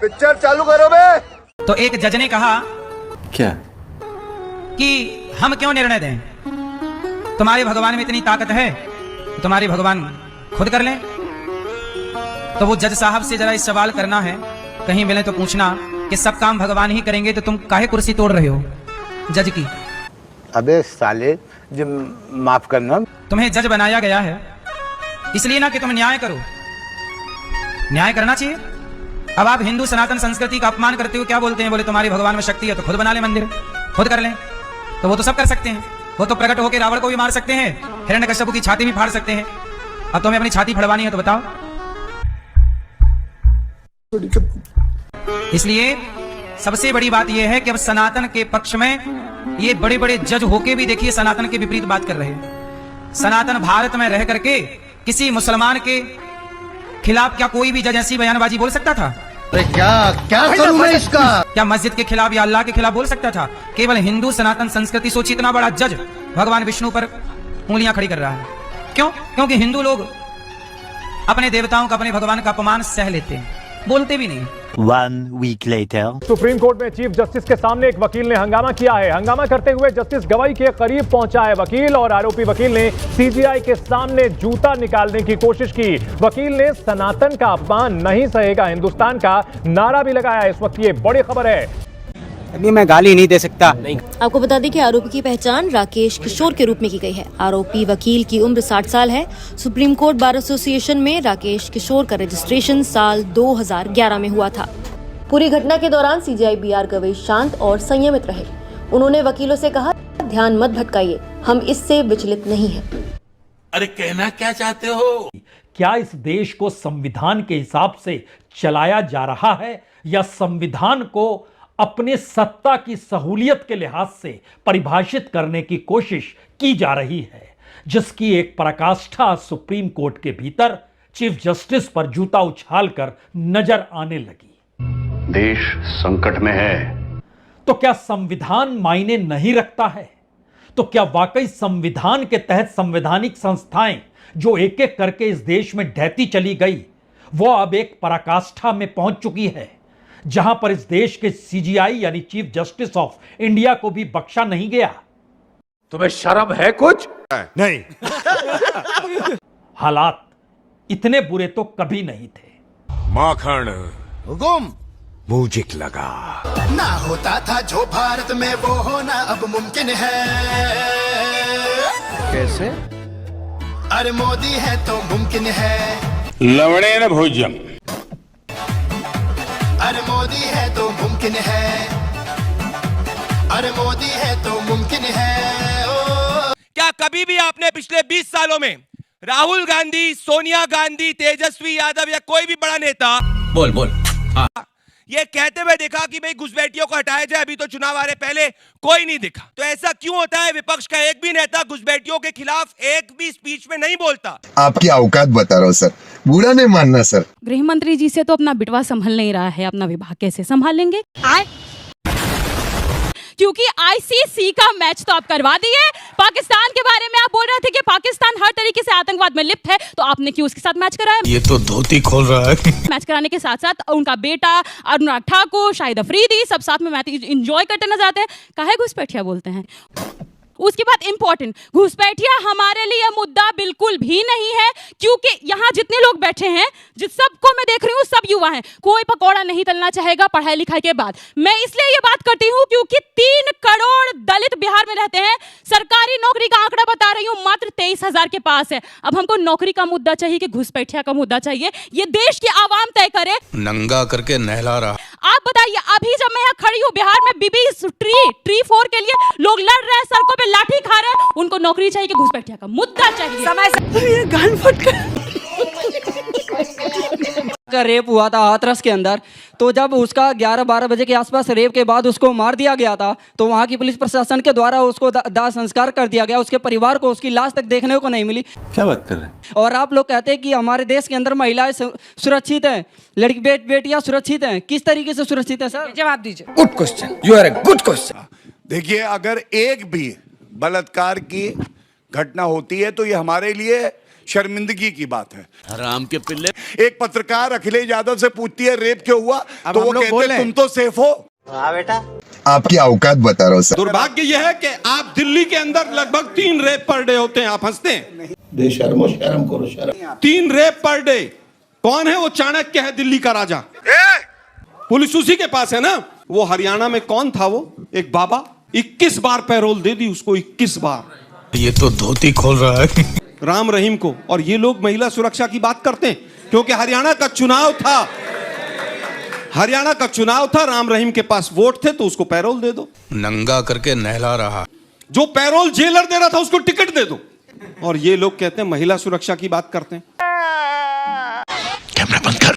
Picture चालू करो बे। तो एक जज ने कहा क्या कि हम क्यों निर्णय दें, तुम्हारे भगवान में इतनी ताकत है, तुम्हारे भगवान खुद कर लें। तो वो जज साहब से जरा इस सवाल करना है, कहीं मिले तो पूछना कि सब काम भगवान ही करेंगे तो तुम काहे कुर्सी तोड़ रहे हो जज की। अबे साले, जब माफ करना, तुम्हें जज बनाया गया है इसलिए ना कि तुम न्याय करो, न्याय करना चाहिए। अब आप हिंदू सनातन संस्कृति का अपमान करते हो, क्या बोलते हैं, बोले तुम्हारे भगवान में शक्ति है तो खुद बना ले मंदिर, खुद कर लें। तो वो तो सब कर सकते हैं, वो तो प्रकट होकर रावण को भी मार सकते हैं, हिरण्यकश्यप की छाती भी फाड़ सकते हैं। अब तुम्हें अपनी छाती फड़वानी है तो बताओ। इसलिए सबसे बड़ी बात यह है कि अब सनातन के पक्ष में ये बड़े बड़े जज होके भी देखिए सनातन के विपरीत बात कर रहे हैं। सनातन भारत में रह करके किसी मुसलमान के खिलाफ क्या कोई भी जज ऐसी बयानबाजी बोल सकता था? क्या करूं मैं इसका? क्या मस्जिद के खिलाफ या अल्लाह के खिलाफ बोल सकता था? केवल हिंदू सनातन संस्कृति सोची इतना बड़ा जज भगवान विष्णु पर उंगलियां खड़ी कर रहा है। क्यों? क्योंकि हिंदू लोग अपने देवताओं का, अपने भगवान का अपमान सह लेते हैं, बोलते भी नहीं। 1 week later. सुप्रीम कोर्ट में चीफ जस्टिस के सामने एक वकील ने हंगामा किया है। हंगामा करते हुए जस्टिस गवाई के करीब पहुंचा है वकील, और आरोपी वकील ने सीजीआई के सामने जूता निकालने की कोशिश की। वकील ने सनातन का अपमान नहीं सहेगा हिंदुस्तान का नारा भी लगाया। इस वक्त ये बड़ी खबर है। अभी मैं गाली नहीं दे सकता। आपको बता दें कि आरोपी की पहचान राकेश किशोर के रूप में की गई है। आरोपी वकील की उम्र 60 साल है। सुप्रीम कोर्ट बार एसोसिएशन में राकेश किशोर का रजिस्ट्रेशन साल 2011 में हुआ था। पूरी घटना के दौरान सीजीआई बीआर गवई शांत और संयमित रहे। उन्होंने वकीलों से कहा, ध्यान मत भटकाइए, हम इससे विचलित नहीं हैं। अरे कहना क्या चाहते हो? क्या इस देश को संविधान के हिसाब से चलाया जा रहा है या संविधान को अपने सत्ता की सहूलियत के लिहाज से परिभाषित करने की कोशिश की जा रही है, जिसकी एक पराकाष्ठा सुप्रीम कोर्ट के भीतर चीफ जस्टिस पर जूता उछालकर नजर आने लगी। देश संकट में है। तो क्या संविधान मायने नहीं रखता है? तो क्या वाकई संविधान के तहत संवैधानिक संस्थाएं जो एक एक करके इस देश में ढहती चली गई, वो अब एक पराकाष्ठा में पहुंच चुकी है, जहां पर इस देश के सीजीआई यानी चीफ जस्टिस ऑफ इंडिया को भी बख्शा नहीं गया? तुम्हें शर्म है कुछ? नहीं। हालात इतने बुरे तो कभी नहीं थे। माखन हुकुम म्यूजिक लगा। ना होता था जो भारत में वो होना अब मुमकिन है। कैसे? अरे मोदी है तो मुमकिन है। लवणे न भोजन। अरे मोदी है तो मुमकिन है। अरे मोदी है तो मुमकिन है। ओ क्या कभी भी आपने पिछले 20 सालों में राहुल गांधी, सोनिया गांधी, तेजस्वी यादव या कोई भी बड़ा नेता बोल ये कहते हुए देखा कि भाई घुसपैठियों को हटाया जाए? अभी तो चुनाव आ रहे, पहले कोई नहीं दिखा। तो ऐसा क्यों होता है? विपक्ष का एक भी नेता घुसपैठियों के खिलाफ एक भी स्पीच में नहीं बोलता। आपकी औकात बता रहा हूँ सर, बुरा नहीं मानना सर। गृह मंत्री जी से तो अपना बिटवा संभल नहीं रहा है, अपना विभाग कैसे संभाल लेंगे? क्योंकि आईसीसी का मैच तो आप करवा दिए। पाकिस्तान के बारे में आप बोल रहे थे कि पाकिस्तान हर तरीके से आतंकवाद में लिप्त है, तो आपने क्यों उसके साथ मैच कराया? ये तो धोती खोल रहा है। मैच कराने के साथ साथ उनका बेटा अनुराग ठाकुर, शाहिद अफरीदी सब साथ में मैच एंजॉय करते नजर आते हैं। काहे घुसपैठिया बोलते हैं? उसके बाद इंपॉर्टेंट, घुसपैठिया हमारे लिए मुद्दा बिल्कुल भी नहीं है, क्योंकि यहाँ जितने लोग बैठे हैं, जिस सबको मैं देख रही हूँ, सब युवा हैं। कोई पकौड़ा नहीं तलना चाहेगा पढ़ाई लिखाई के बाद। मैं इसलिए ये बात करती हूँ क्योंकि 3 करोड़ दलित बिहार में रहते हैं। सरकारी नौकरी का आंकड़ा बता रही हूँ मात्र 23,000 के पास है। अब हमको नौकरी का मुद्दा चाहिए कि घुसपैठिया का मुद्दा चाहिए, ये देश की आवाम तय करे। नंगा करके नहला रहा। आप बताइए, अभी जब मैं यहाँ खड़ी हूँ, बिहार में बीबी ट्री 4 के लिए लोग लड़ रहे हैं, सड़कों पे लाठी खा रहे हैं, उनको नौकरी चाहिए कि घुसपैठिया का मुद्दा चाहिए? समय से गान फट का रेप हुआ था हाथरस के अंदर, तो जब उसका 11-12 बजे के आसपास रेप के बाद उसको मार दिया गया था, तो वहाँ की पुलिस प्रशासन के द्वारा उसको दाह संस्कार कर दिया गया। उसके परिवार को उसकी लाश तक देखने को नहीं मिली। क्या बात कर रहे हैं? और आप लोग कहते हैं कि हमारे देश के अंदर महिलाएं सुरक्षित हैं, लड़की बेटियां सुरक्षित हैं। किस तरीके से सुरक्षित है सर? जवाब दीजिए। Good question, you are a good question. देखिए, अगर एक भी बलात्कार की घटना होती है तो ये हमारे लिए शर्मिंदगी की बात है। राम के पिल्ले। एक पत्रकार अखिलेश यादव से पूछती है रेप क्यों हुआ, तो वो कहते हैं तुम तो सेफ हो। आपकी औकात बता रहा हूँ सर। दुर्भाग्य यह है कि आप दिल्ली के अंदर लगभग 3 रेप पर डे होते हैं। आप हंसते हैं। बेशर्मो शर्म करो शर्म। 3 रेप पर डे। कौन है वो? चाणक्य है दिल्ली का राजा। पुलिस उसी के पास है ना। वो हरियाणा में कौन था? वो एक बाबा 21 बार पैरोल दे दी उसको, 21 बार। ये तो धोती खोल रहा है। राम रहीम को। और ये लोग महिला सुरक्षा की बात करते हैं क्योंकि हरियाणा का चुनाव था। हरियाणा का चुनाव था, राम रहीम के पास वोट थे तो उसको पैरोल दे दो। नंगा करके नहला रहा। जो पैरोल जेलर दे रहा था उसको टिकट दे दो। और ये लोग कहते हैं महिला सुरक्षा की बात करते हैं। कैमरा बंद कर।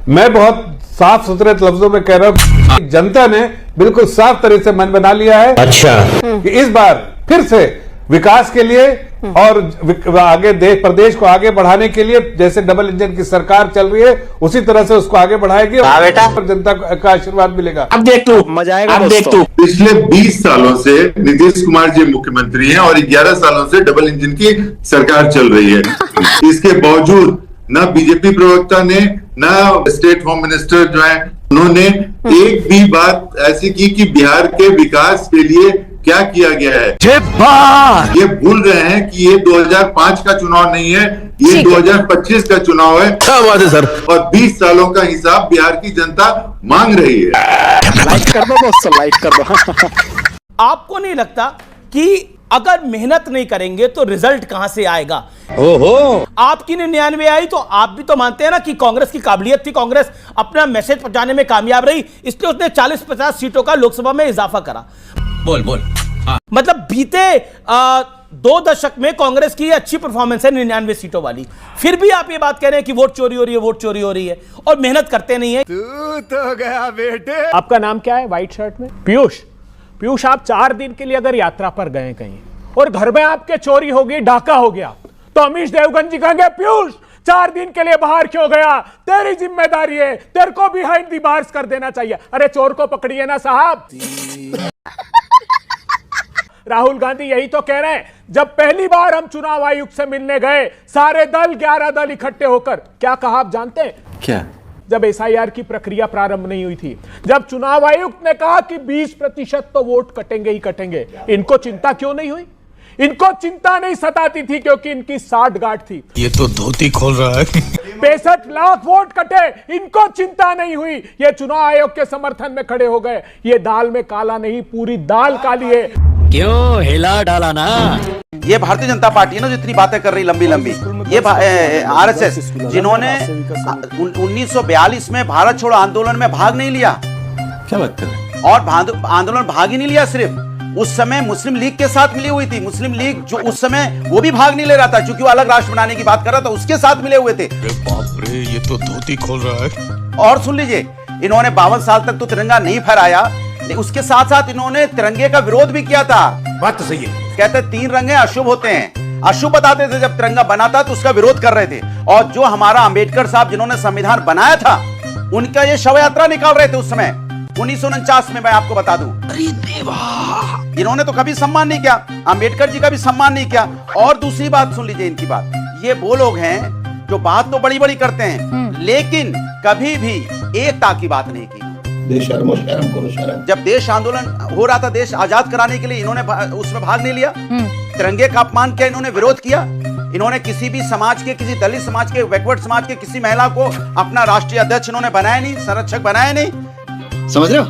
मैं बहुत साफ सुथरे लफ्जों में कह रहा हूं, जनता ने बिल्कुल साफ तरह से मन बना लिया है। अच्छा, कि इस बार फिर से विकास के लिए और आगे देश प्रदेश को आगे बढ़ाने के लिए जैसे डबल इंजन की सरकार चल रही है उसी तरह से उसको आगे बढ़ाएगी और जनता का आशीर्वाद मिलेगा। अब देख तू, मजा आएगा। अब देख तू। पिछले 20 सालों से नीतीश कुमार जी मुख्यमंत्री हैं और 11 सालों से डबल इंजन की सरकार चल रही है। इसके बावजूद ना बीजेपी प्रवक्ता ने ना स्टेट होम मिनिस्टर जो है उन्होंने एक भी बात ऐसी की कि बिहार के विकास के लिए क्या किया गया है। ये भूल रहे हैं कि ये 2005 का चुनाव नहीं है, ये 2025 का चुनाव है। क्या बात है सर। और 20 सालों का हिसाब बिहार की जनता मांग रही है। लाइक कर दो दोस्तों, लाइक कर दो। आपको नहीं लगता कि अगर मेहनत नहीं करेंगे तो रिजल्ट कहां से आएगा? ओहो, आपकी 99 आई तो आप भी तो मानते हैं ना कि कांग्रेस की काबिलियत थी, कांग्रेस अपना मैसेज पहुंचाने में कामयाब रही, इसलिए उसने 40-50 सीटों का लोकसभा में इजाफा करा। बोल मतलब बीते 2 दशक में कांग्रेस की अच्छी परफॉर्मेंस है 99 सीटों वाली, फिर भी आप ये बात कह रहे हैं कि वोट चोरी हो रही है, वोट चोरी हो रही है, और मेहनत करते नहीं है। तू तो गया बेटे। आपका नाम क्या है व्हाइट शर्ट में? पीयूष। पीयूष, आप 4 दिन के लिए अगर यात्रा पर गए कहीं और घर में आपके चोरी हो गई, डाका हो गया, तो अमीश देवगन जी कहेंगे पीयूष 4 दिन के लिए बाहर क्यों गया, तेरी जिम्मेदारी है, तेरे को बिहाइंड द बार्स कर देना चाहिए। अरे चोर को पकड़िए ना साहब। राहुल गांधी यही तो कह रहे हैं। जब पहली बार हम चुनाव आयुक्त से मिलने गए, सारे दल 11 दल इकट्ठे होकर क्या कहा आप जानते हैं? क्या? जब SIR की प्रक्रिया प्रारंभ नहीं हुई थी, जब चुनाव आयुक्त ने कहा कि 20% तो वोट कटेंगे ही कटेंगे, इनको चिंता क्यों नहीं हुई? इनको चिंता नहीं सताती थी क्योंकि इनकी 60 गांठ थी। ये तो धोती खोल रहा है। 65 लाख वोट कटे, इनको चिंता नहीं हुई। ये चुनाव आयोग के समर्थन में खड़े हो गए। ये दाल में काला नहीं, पूरी दाल काली है। क्यों हिला डाला ना? ये भारतीय जनता पार्टी है ना, जितनी बातें कर रही लंबी लंबी, ये RSS जिन्होंने 1942 में भारत छोड़ो आंदोलन में भाग नहीं लिया। क्या बात कर रहे हैं? और आंदोलन भाग ही नहीं लिया, सिर्फ उस समय मुस्लिम लीग के साथ मिली हुई थी। मुस्लिम लीग जो उस समय वो भी भाग नहीं ले रहा था क्योंकि वो अलग राष्ट्र बनाने की बात कर रहा था, उसके साथ मिले हुए थे। बाप रे, ये तो धोती खोल रहा है। और सुन लीजिए, इन्होंने 52 साल तक तो तिरंगा नहीं फहराया, उसके साथ साथ इन्होंने तिरंगे का विरोध भी किया था। बात तो सही है। कहते 3 रंगे अशुभ होते हैं, अशुभ बताते थे। जब तिरंगा बना था तो उसका विरोध कर रहे थे। और जो हमारा अंबेडकर साहब जिन्होंने संविधान बनाया था, उनका ये शव यात्रा निकाल रहे थे उस समय 1949 में। मैं आपको बता दूं, अरे देवा, इन्होंने तो कभी सम्मान नहीं किया, अंबेडकर जी का भी सम्मान नहीं किया। और दूसरी बात सुन लीजिए इनकी बात, ये वो लोग हैं जो बात तो बड़ी बड़ी करते हैं लेकिन कभी भी एकता की बात नहीं की। बेशर्मो शर्म करो शर्म। जब देश आंदोलन हो रहा था, देश आजाद कराने के लिए, इन्होंने उसमें भाग नहीं लिया। तिरंगे का अपमान किया, इन्होंने विरोध किया। इन्होंने किसी भी समाज के, किसी दलित समाज के, बैकवर्ड समाज के किसी महिला को अपना राष्ट्रीय अध्यक्ष इन्होंने बनाया नहीं, संरक्षक बनाया नहीं। समझ रहे हो?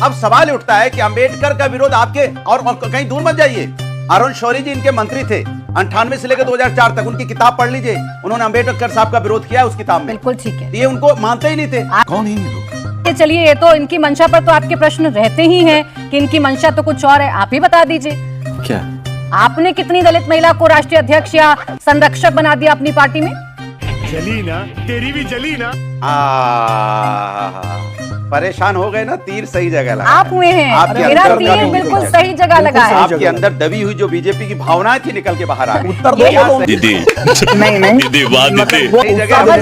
अब सवाल उठता है कि अंबेडकर का विरोध आपके और कहीं दूर मत जाइए। अरुण शौरी जी इनके मंत्री थे 98 से लेकर 2004 तक। उनकी किताब पढ़ लीजिए, उन्होंने अंबेडकर साहब का विरोध किया उस किताब में। बिल्कुल ठीक है। ये उनको मानते ही नहीं थे। कौन है ये लोग? चलिए, ये तो इनकी मंशा पर तो आपके प्रश्न रहते ही हैं कि इनकी मंशा तो कुछ और है। आप ही बता दीजिए, क्या आपने कितनी दलित महिला को राष्ट्रीय अध्यक्ष या संरक्षक बना दिया अपनी पार्टी में? जली ना, तेरी भी जली ना। परेशान हो गए ना, तीर सही जगह लगा। आप हुए हैं, मेरा तीर बिल्कुल सही जगह लगा है। आपके अंदर दबी हुई जो बीजेपी की भावनाएं थी निकल के बाहर आ गई। दीदी समझ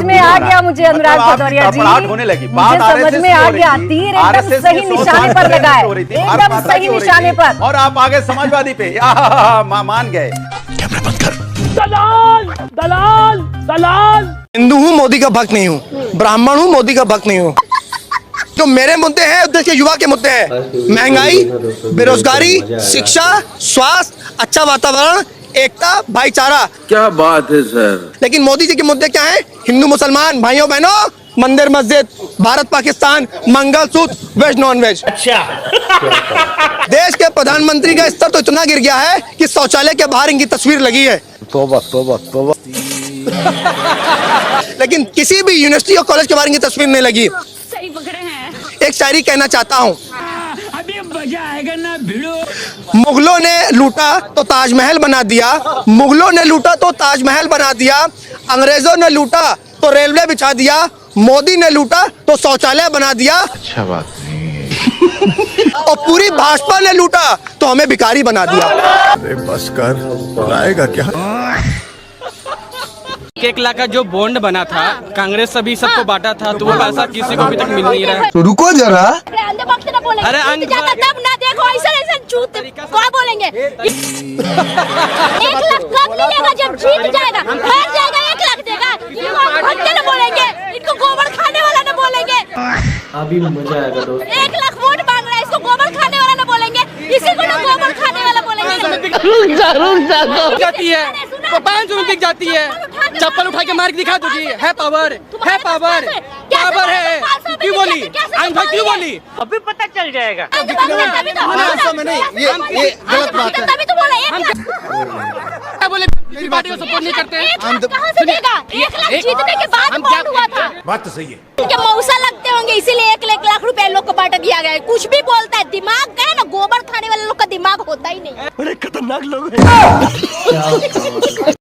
में आ गया मुझे अनुराग भदौरिया जी, होने लगी मुझे समझ में आ गया, तीर एकदम सही निशाने पर लगा है, एकदम सही निशाने पर। और आप आगे समाजवादी पे मान गए। दलाल दलाल दलाल। हिंदू हूँ, मोदी का भक्त नहीं हूँ। ब्राह्मण हूँ, मोदी का भक्त नहीं हूँ। जो मेरे मुद्दे हैं देश के युवा के मुद्दे हैं, महंगाई, बेरोजगारी, शिक्षा, स्वास्थ्य, अच्छा वातावरण, एकता, भाईचारा। क्या बात है सर। लेकिन मोदी जी के मुद्दे क्या हैं? हिंदू मुसलमान भाइयों बहनों, मंदिर मस्जिद, Bharat Pakistan, mangalsutra, veg non veg. अच्छा। देश के प्रधानमंत्री का स्तर तो इतना गिर गया है कि शौचालय के बाहर इनकी तस्वीर लगी है। तौबा तौबा तौबा। लेकिन किसी भी यूनिवर्सिटी और कॉलेज के बाहर इनकी तस्वीर नहीं लगी। सही पकड़े हैं। एक शायरी कहना चाहता हूँ। अभी मजा आएगा ना भिड़ो। मुगलों ने लूटा तो ताजमहल बना दिया, मुगलों ने लूटा तो ताजमहल बना दिया, अंग्रेजों ने लूटा तो रेलवे बिछा दिया, मोदी ने लूटा तो शौचालय बना दिया। अच्छा बात नहीं है। और पूरी भाजपा ने लूटा तो हमें भिखारी बना दिया। अरे बस कर, लाएगा क्या? 1 लाख का जो बॉन्ड बना था, कांग्रेस सभी सबको बांटा था, तो वो पैसा किसी को अभी तक मिल नहीं रहा है। तो रुको जरा। अरे तब ना देखो ऐसा ऐसा झूठ क्या बोलेंगे। 1 लाख कब मिलेगा? जब जीत जाएगा, हार जाएगा 1 लाख देगा। इनको ना बोलेंगे, इनको गोबर खाने वाला ना बोलेंगे। अभी मजा आएगा दोस्त। 1 लाख वोट मांग रहा है, इसको गोबर खाने वाला ना बोलेंगे, इसी को ना गोबर खाने वाला बोलेंगे। जाती है तो 500 में बिक जाती है। चप्पल उठा के मार के दिखा दो जी, है पावर, है पावर, पावर है। क्यों बोली आज भाई, क्यों बोली? अभी पता चल जाएगा। ये गलत बात है। तभी तो बोला क्या बोले? मेरी पार्टी को सपोर्ट नहीं करते। कहाँ से देगा? 1 लाख जीतने के बाद बॉन्ड हुआ था। बात तो सही है। इनके मौसा लगते होंगे, इसीलिए 1 लाख रुपए लोग को बांट दिया गया है। कुछ भी बोलता है, दिमाग का है ना, गोबर खाने वाले लोग का दिमाग होता ही नहीं। बड़े खतरनाक लोग हैं।